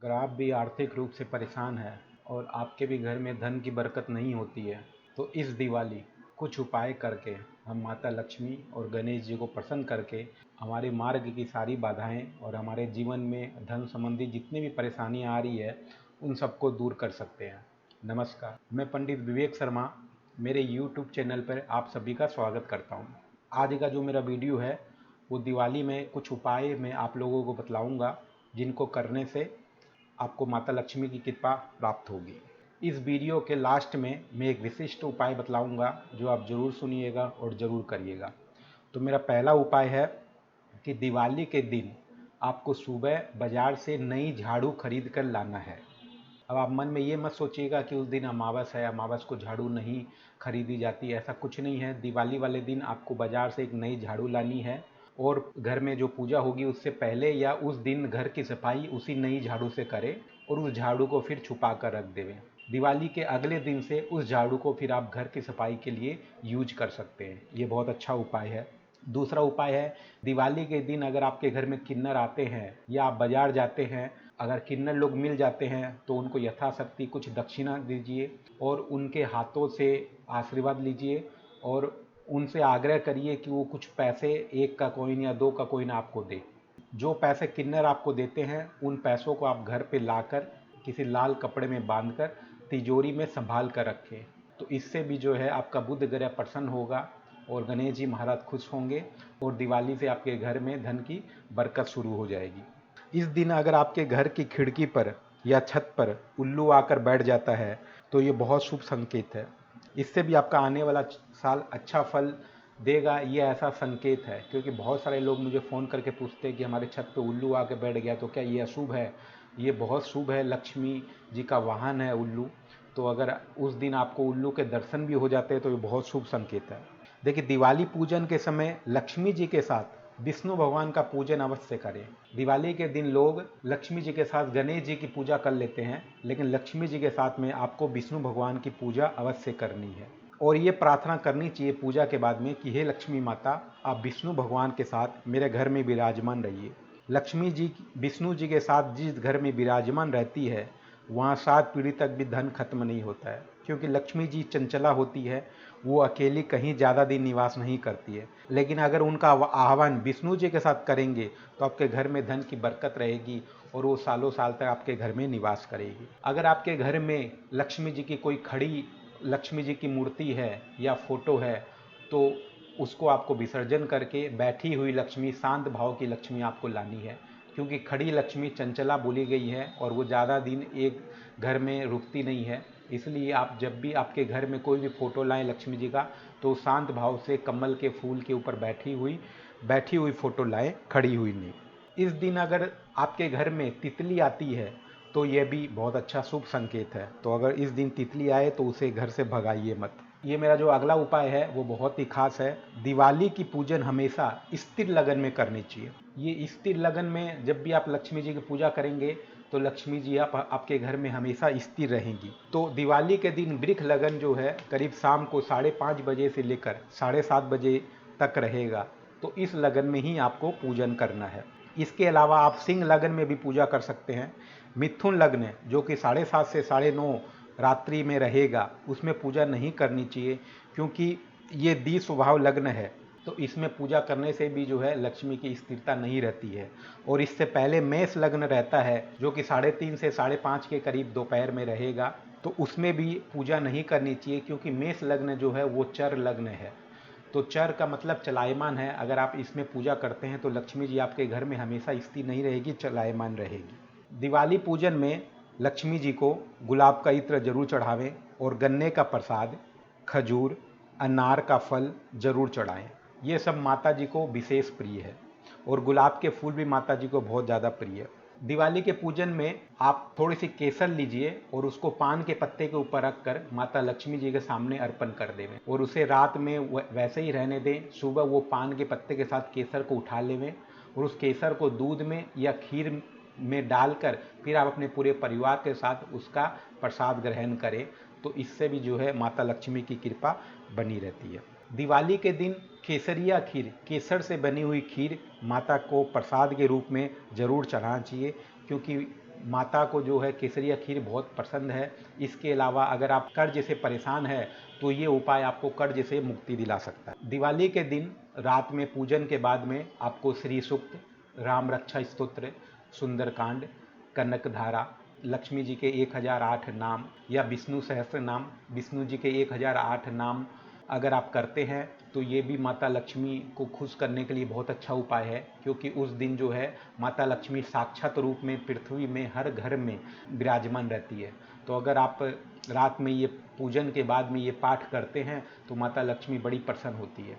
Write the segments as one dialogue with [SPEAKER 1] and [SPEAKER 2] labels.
[SPEAKER 1] अगर आप भी आर्थिक रूप से परेशान हैं और आपके भी घर में धन की बरकत नहीं होती है, तो इस दिवाली कुछ उपाय करके हम माता लक्ष्मी और गणेश जी को प्रसन्न करके हमारे मार्ग की सारी बाधाएं और हमारे जीवन में धन संबंधी जितनी भी परेशानियां आ रही है उन सबको दूर कर सकते हैं। नमस्कार, मैं पंडित विवेक शर्मा मेरे यूट्यूब चैनल पर आप सभी का स्वागत करता हूं। आज का जो मेरा वीडियो है वो दिवाली में कुछ उपाय मैं आप लोगों को बतलाऊंगा जिनको करने से आपको माता लक्ष्मी की कृपा प्राप्त होगी। इस वीडियो के लास्ट में मैं एक विशिष्ट उपाय बतलाऊंगा जो आप ज़रूर सुनिएगा और ज़रूर करिएगा। तो मेरा पहला उपाय है कि दिवाली के दिन आपको सुबह बाज़ार से नई झाड़ू खरीद कर लाना है। अब आप मन में ये मत सोचिएगा कि उस दिन अमावस है, अमावस को झाड़ू नहीं खरीदी जाती, ऐसा कुछ नहीं है। दिवाली वाले दिन आपको बाज़ार से एक नई झाड़ू लानी है और घर में जो पूजा होगी उससे पहले या उस दिन घर की सफाई उसी नई झाड़ू से करें और उस झाड़ू को फिर छुपा कर रख देवें। दिवाली के अगले दिन से उस झाड़ू को फिर आप घर की सफाई के लिए यूज कर सकते हैं। ये बहुत अच्छा उपाय है। दूसरा उपाय है, दिवाली के दिन अगर आपके घर में किन्नर आते हैं या आप बाजार जाते हैं, अगर किन्नर लोग मिल जाते हैं तो उनको यथाशक्ति कुछ दक्षिणा दीजिए और उनके हाथों से आशीर्वाद लीजिए और उनसे आग्रह करिए कि वो कुछ पैसे, एक का कॉइन या दो का कॉइन आपको दे। जो पैसे किन्नर आपको देते हैं उन पैसों को आप घर पे लाकर किसी लाल कपड़े में बांधकर तिजोरी में संभाल कर रखें। तो इससे भी जो है आपका बुध ग्रह प्रसन्न होगा और गणेश जी महाराज खुश होंगे और दिवाली से आपके घर में धन की बरकत शुरू हो जाएगी। इस दिन अगर आपके घर की खिड़की पर या छत पर उल्लू आकर बैठ जाता है तो ये बहुत शुभ संकेत है। इससे भी आपका आने वाला साल अच्छा फल देगा, ये ऐसा संकेत है। क्योंकि बहुत सारे लोग मुझे फ़ोन करके पूछते हैं कि हमारे छत पे उल्लू आके बैठ गया, तो क्या ये अशुभ है? ये बहुत शुभ है, लक्ष्मी जी का वाहन है उल्लू। तो अगर उस दिन आपको उल्लू के दर्शन भी हो जाते हैं तो ये बहुत शुभ संकेत है। देखिए, दिवाली पूजन के समय लक्ष्मी जी के साथ विष्णु भगवान का पूजन अवश्य करें। दिवाली के दिन लोग लक्ष्मी जी के साथ गणेश जी की पूजा कर लेते हैं, लेकिन लक्ष्मी जी के साथ में आपको विष्णु भगवान की पूजा अवश्य करनी है और ये प्रार्थना करनी चाहिए पूजा के बाद में कि हे लक्ष्मी माता, आप विष्णु भगवान के साथ मेरे घर में विराजमान रहिए। लक्ष्मी जी विष्णु जी के साथ जिस घर में विराजमान रहती है वहाँ 7 पीढ़ी तक भी धन खत्म नहीं होता है, क्योंकि लक्ष्मी जी चंचला होती है, वो अकेली कहीं ज़्यादा दिन निवास नहीं करती है। लेकिन अगर उनका आह्वान विष्णु जी के साथ करेंगे तो आपके घर में धन की बरकत रहेगी और वो सालों साल तक आपके घर में निवास करेगी। अगर आपके घर में लक्ष्मी जी की कोई खड़ी लक्ष्मी जी की मूर्ति है या फोटो है तो उसको आपको विसर्जन करके बैठी हुई लक्ष्मी, शांत भाव की लक्ष्मी आपको लानी है। क्योंकि खड़ी लक्ष्मी चंचला बोली गई है और वो ज़्यादा दिन एक घर में रुकती नहीं है। इसलिए आप जब भी आपके घर में कोई भी फोटो लाएं लक्ष्मी जी का तो शांत भाव से कमल के फूल के ऊपर बैठी हुई फोटो लाएं, खड़ी हुई नहीं। इस दिन अगर आपके घर में तितली आती है तो यह भी बहुत अच्छा शुभ संकेत है। तो अगर इस दिन तितली आए तो उसे घर से भगाइए मत। ये मेरा जो अगला उपाय है वो बहुत ही खास है। दिवाली की पूजन हमेशा स्थिर लगन में करनी चाहिए। ये स्थिर लगन में जब भी आप लक्ष्मी जी की पूजा करेंगे तो लक्ष्मी जी आपके घर में हमेशा स्थिर रहेंगी। तो दिवाली के दिन वृक्ष लगन जो है करीब शाम को 5:30 बजे से लेकर 7:30 बजे तक रहेगा। तो इस लगन में ही आपको पूजन करना है। इसके अलावा आप सिंह लगन में भी पूजा कर सकते हैं। मिथुन लग्न जो कि 7:30 से 9:30 रात्रि में रहेगा उसमें पूजा नहीं करनी चाहिए, क्योंकि ये दी स्वभाव लग्न है। तो इसमें पूजा करने से भी जो है लक्ष्मी की स्थिरता नहीं रहती है। और इससे पहले मेष लग्न रहता है जो कि 3:30 से 5:30 के करीब दोपहर में रहेगा। तो उसमें भी पूजा नहीं करनी चाहिए, क्योंकि मेष लग्न जो है वो चर लग्न है। तो चर का मतलब चलायमान है। अगर आप इसमें पूजा करते हैं तो लक्ष्मी जी आपके घर में हमेशा स्थिर नहीं रहेगी, चलायमान रहेगी। दिवाली पूजन में लक्ष्मी जी को गुलाब का इत्र जरूर चढ़ावें और गन्ने का प्रसाद, खजूर, अनार का फल जरूर चढ़ाएं। ये सब माता जी को विशेष प्रिय है और गुलाब के फूल भी माता जी को बहुत ज़्यादा प्रिय है। दिवाली के पूजन में आप थोड़ी सी केसर लीजिए और उसको पान के पत्ते के ऊपर रखकर माता लक्ष्मी जी के सामने अर्पण कर देवें और उसे रात में वैसे ही रहने दें। सुबह वो पान के पत्ते के साथ केसर को उठा लेवें और उस केसर को दूध में या खीर में डालकर फिर आप अपने पूरे परिवार के साथ उसका प्रसाद ग्रहण करें। तो इससे भी जो है माता लक्ष्मी की कृपा बनी रहती है। दिवाली के दिन केसरिया खीर, केसर से बनी हुई खीर माता को प्रसाद के रूप में ज़रूर चढ़ाना चाहिए, क्योंकि माता को जो है केसरिया खीर बहुत पसंद है। इसके अलावा अगर आप कर्ज से परेशान है तो ये उपाय आपको कर्ज से मुक्ति दिला सकता है। दिवाली के दिन रात में पूजन के बाद में आपको श्री सूक्त, राम रक्षा स्तोत्र, सुंदरकांड, कनक धारा, लक्ष्मी जी के 1008 नाम या विष्णु सहस्त्र नाम, विष्णु जी के 1008 नाम अगर आप करते हैं तो ये भी माता लक्ष्मी को खुश करने के लिए बहुत अच्छा उपाय है, क्योंकि उस दिन जो है माता लक्ष्मी साक्षात रूप में पृथ्वी में हर घर में विराजमान रहती है। तो अगर आप रात में ये पूजन के बाद में ये पाठ करते हैं तो माता लक्ष्मी बड़ी प्रसन्न होती है।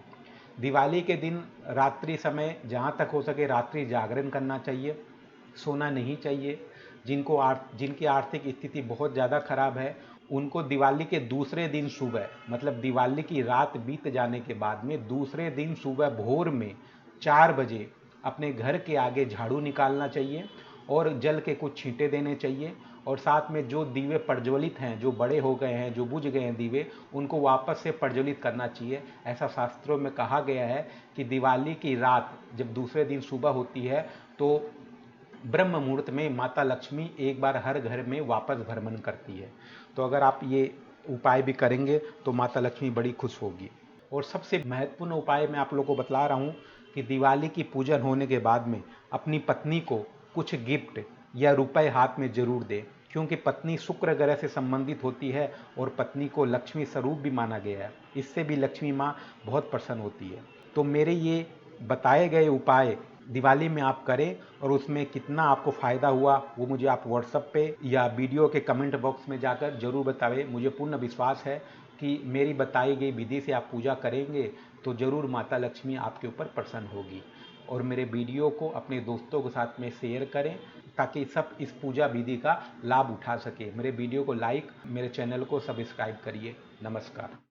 [SPEAKER 1] दिवाली के दिन रात्रि समय जहाँ तक हो सके रात्रि जागरण करना चाहिए, सोना नहीं चाहिए। जिनकी आर्थिक स्थिति बहुत ज़्यादा खराब है उनको दिवाली के दूसरे दिन सुबह, मतलब दिवाली की रात बीत जाने के बाद में दूसरे दिन सुबह भोर में 4 बजे अपने घर के आगे झाड़ू निकालना चाहिए और जल के कुछ छींटे देने चाहिए। और साथ में जो दीवे प्रज्वलित हैं, जो बड़े हो गए हैं, जो बुझ गए हैं दीवे, उनको वापस से प्रज्वलित करना चाहिए। ऐसा शास्त्रों में कहा गया है कि दिवाली की रात जब दूसरे दिन सुबह होती है तो ब्रह्म मुहूर्त में माता लक्ष्मी एक बार हर घर में वापस भ्रमण करती है। तो अगर आप ये उपाय भी करेंगे तो माता लक्ष्मी बड़ी खुश होगी। और सबसे महत्वपूर्ण उपाय मैं आप लोगों को बतला रहा हूँ कि दिवाली की पूजन होने के बाद में अपनी पत्नी को कुछ गिफ्ट या रुपए हाथ में जरूर दें, क्योंकि पत्नी शुक्र ग्रह से संबंधित होती है और पत्नी को लक्ष्मी स्वरूप भी माना गया है। इससे भी लक्ष्मी माँ बहुत प्रसन्न होती है। तो मेरे ये बताए गए उपाय दिवाली में आप करें और उसमें कितना आपको फ़ायदा हुआ वो मुझे आप व्हाट्सएप पे या वीडियो के कमेंट बॉक्स में जाकर ज़रूर बताएं। मुझे पूर्ण विश्वास है कि मेरी बताई गई विधि से आप पूजा करेंगे तो ज़रूर माता लक्ष्मी आपके ऊपर प्रसन्न होगी। और मेरे वीडियो को अपने दोस्तों के साथ में शेयर करें ताकि सब इस पूजा विधि का लाभ उठा सके। मेरे वीडियो को लाइक, मेरे चैनल को सब्सक्राइब करिए। नमस्कार।